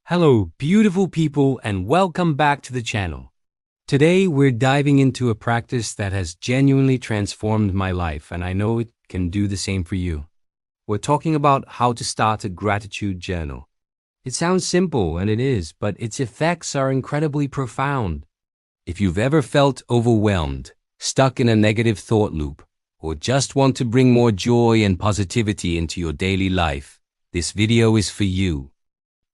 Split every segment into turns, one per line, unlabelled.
Hello, beautiful people, and welcome back to the channel. Today, we're diving into a practice that has genuinely transformed my life, and I know it can do the same for you. We're talking about how to start a gratitude journal. It sounds simple, and it is, but its effects are incredibly profound. If you've ever felt overwhelmed, stuck in a negative thought loop, or just want to bring more joy and positivity into your daily life, this video is for you.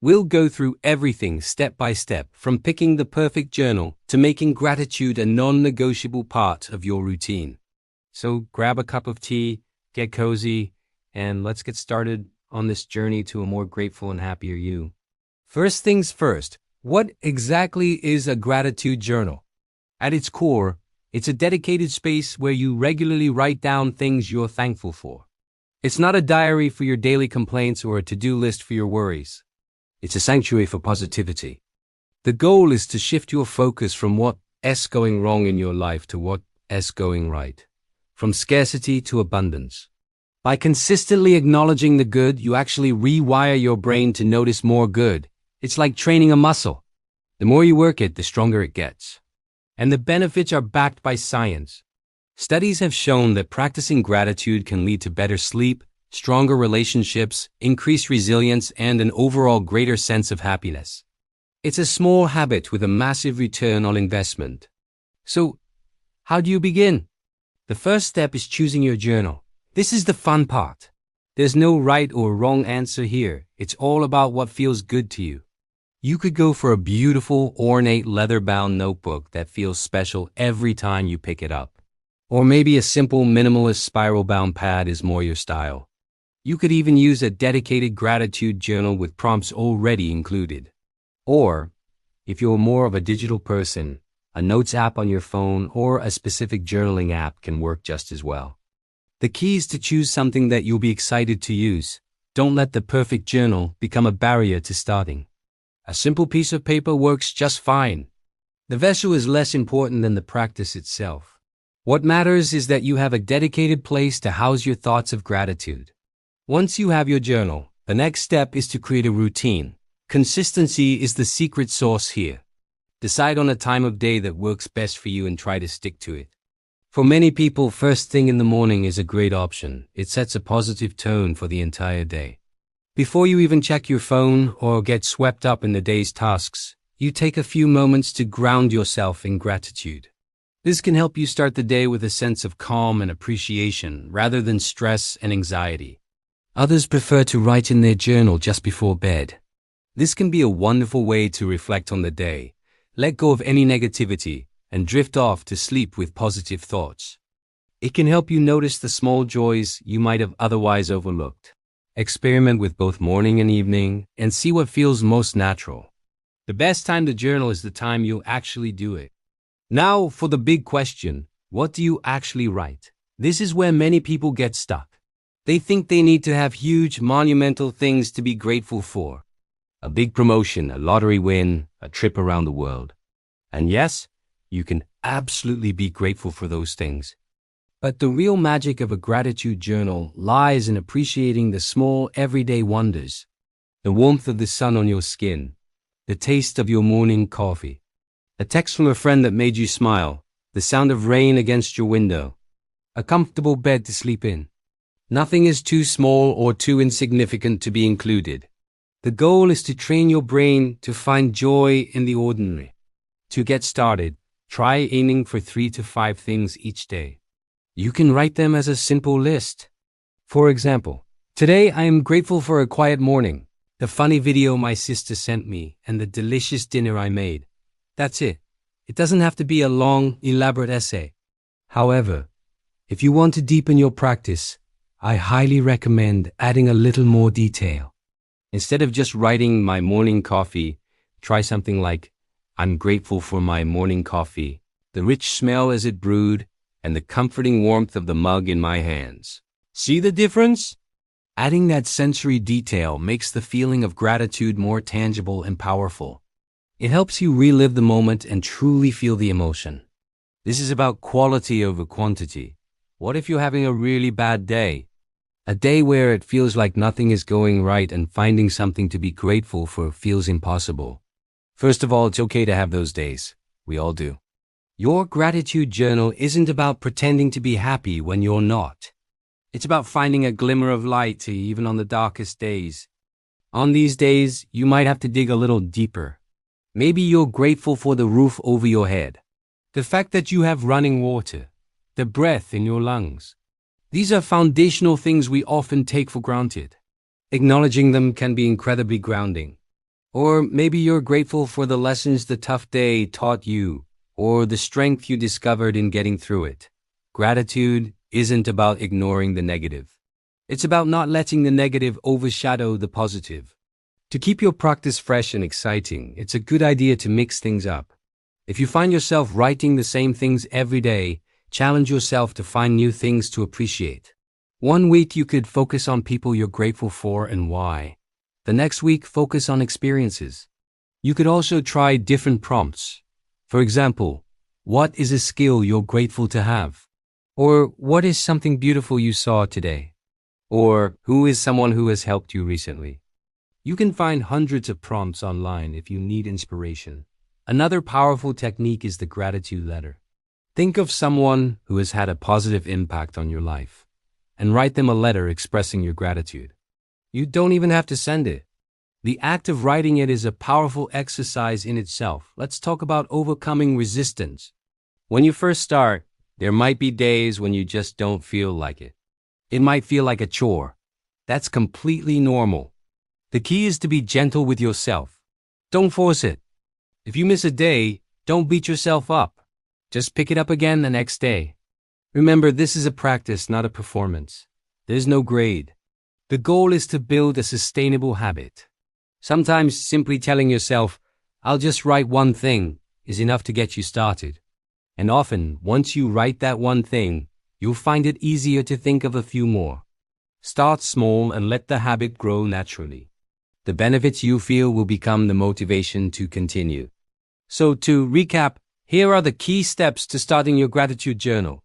We'll go through everything step by step, from picking the perfect journal to making gratitude a non-negotiable part of your routine. So grab a cup of tea, get cozy, and let's get started on this journey to a more grateful and happier you. First things first, what exactly is a gratitude journal? At its core, it's a dedicated space where you regularly write down things you're thankful for. It's not a diary for your daily complaints or a to-do list for your worries. It's a sanctuary for positivity. The goal is to shift your focus from what's going wrong in your life to what's going right, from scarcity to abundance. By consistently acknowledging the good, you actually rewire your brain to notice more good. It's like training a muscle. The more you work it, the stronger it gets. And the benefits are backed by science. Studies have shown that practicing gratitude can lead to better sleep, stronger relationships, increased resilience, and an overall greater sense of happiness. It's a small habit with a massive return on investment. So, how do you begin? The first step is choosing your journal. This is the fun part. There's no right or wrong answer here. It's all about what feels good to you. You could go for a beautiful, ornate, leather-bound notebook that feels special every time you pick it up. Or maybe a simple, minimalist spiral-bound pad is more your style. You could even use a dedicated gratitude journal with prompts already included. Or, if you're more of a digital person, a notes app on your phone or a specific journaling app can work just as well. The key is to choose something that you'll be excited to use. Don't let the perfect journal become a barrier to starting. A simple piece of paper works just fine. The vessel is less important than the practice itself. What matters is that you have a dedicated place to house your thoughts of gratitude. Once you have your journal, the next step is to create a routine. Consistency is the secret sauce here. Decide on a time of day that works best for you and try to stick to it. For many people, first thing in the morning is a great option. It sets a positive tone for the entire day. Before you even check your phone or get swept up in the day's tasks, you take a few moments to ground yourself in gratitude. This can help you start the day with a sense of calm and appreciation rather than stress and anxiety. Others prefer to write in their journal just before bed. This can be a wonderful way to reflect on the day, let go of any negativity, and drift off to sleep with positive thoughts. It can help you notice the small joys you might have otherwise overlooked. Experiment with both morning and evening and see what feels most natural. The best time to journal is the time you actually do it. Now for the big question, what do you actually write? This is where many people get stuck. They think they need to have huge, monumental things to be grateful for. A big promotion, a lottery win, a trip around the world. And yes, you can absolutely be grateful for those things. But the real magic of a gratitude journal lies in appreciating the small, everyday wonders. The warmth of the sun on your skin, the taste of your morning coffee, a text from a friend that made you smile, the sound of rain against your window, a comfortable bed to sleep in. Nothing is too small or too insignificant to be included. The goal is to train your brain to find joy in the ordinary. To get started, try aiming for 3 to 5 things each day. You can write them as a simple list. For example, today I am grateful for a quiet morning, the funny video my sister sent me, and the delicious dinner I made. That's it. It doesn't have to be a long, elaborate essay. However, if you want to deepen your practice, I highly recommend adding a little more detail. Instead of just writing my morning coffee, try something like, I'm grateful for my morning coffee, the rich smell as it brewed, and the comforting warmth of the mug in my hands. See the difference? Adding that sensory detail makes the feeling of gratitude more tangible and powerful. It helps you relive the moment and truly feel the emotion. This is about quality over quantity. What if you're having a really bad day? A day where it feels like nothing is going right and finding something to be grateful for feels impossible. First of all, it's okay to have those days. We all do. Your gratitude journal isn't about pretending to be happy when you're not. It's about finding a glimmer of light even on the darkest days. On these days, you might have to dig a little deeper. Maybe you're grateful for the roof over your head, the fact that you have running water, the breath in your lungs. These are foundational things we often take for granted. Acknowledging them can be incredibly grounding. Or maybe you're grateful for the lessons the tough day taught you, or the strength you discovered in getting through it. Gratitude isn't about ignoring the negative. It's about not letting the negative overshadow the positive. To keep your practice fresh and exciting, it's a good idea to mix things up. If you find yourself writing the same things every day, challenge yourself to find new things to appreciate. One week you could focus on people you're grateful for and why. The next week, focus on experiences. You could also try different prompts. For example, what is a skill you're grateful to have? Or what is something beautiful you saw today? Or who is someone who has helped you recently? You can find hundreds of prompts online if you need inspiration. Another powerful technique is the gratitude letter. Think of someone who has had a positive impact on your life and write them a letter expressing your gratitude. You don't even have to send it. The act of writing it is a powerful exercise in itself. Let's talk about overcoming resistance. When you first start, there might be days when you just don't feel like it. It might feel like a chore. That's completely normal. The key is to be gentle with yourself. Don't force it. If you miss a day, don't beat yourself up. Just pick it up again the next day. Remember, this is a practice, not a performance. There's no grade. The goal is to build a sustainable habit. Sometimes simply telling yourself, I'll just write one thing, is enough to get you started. And often, once you write that one thing, you'll find it easier to think of a few more. Start small and let the habit grow naturally. The benefits you feel will become the motivation to continue. So to recap, here are the key steps to starting your gratitude journal.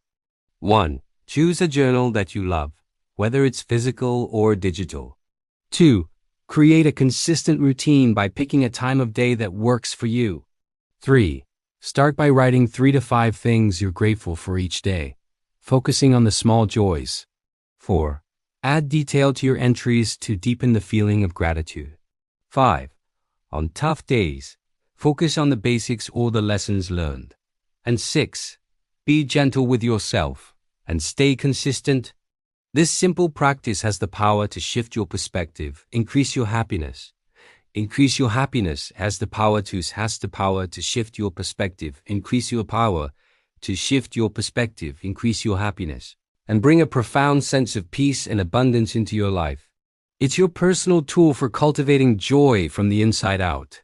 1. Choose a journal that you love, whether it's physical or digital. 2. Create a consistent routine by picking a time of day that works for you. 3. Start by writing 3 to 5 things you're grateful for each day, focusing on the small joys. 4. Add detail to your entries to deepen the feeling of gratitude. 5. On tough days, focus on the basics or the lessons learned. And 6. Be gentle with yourself and stay consistent. This simple practice has the power to shift your perspective, increase your happiness. Increase your happiness has the power to shift your perspective, increase your power to shift your perspective, increase your happiness, and bring a profound sense of peace and abundance into your life. It's your personal tool for cultivating joy from the inside out.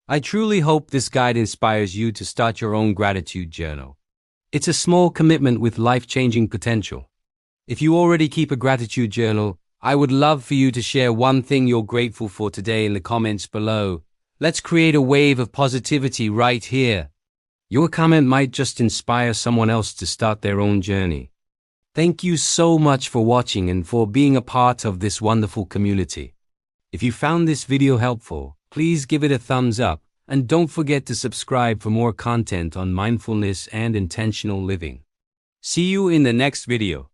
I truly hope this guide inspires you to start your own gratitude journal. It's a small commitment with life-changing potential. If you already keep a gratitude journal, I would love for you to share one thing you're grateful for today in the comments below. Let's create a wave of positivity right here. Your comment might just inspire someone else to start their own journey. Thank you so much for watching and for being a part of this wonderful community. If you found this video helpful, please give it a thumbs up and don't forget to subscribe for more content on mindfulness and intentional living. See you in the next video.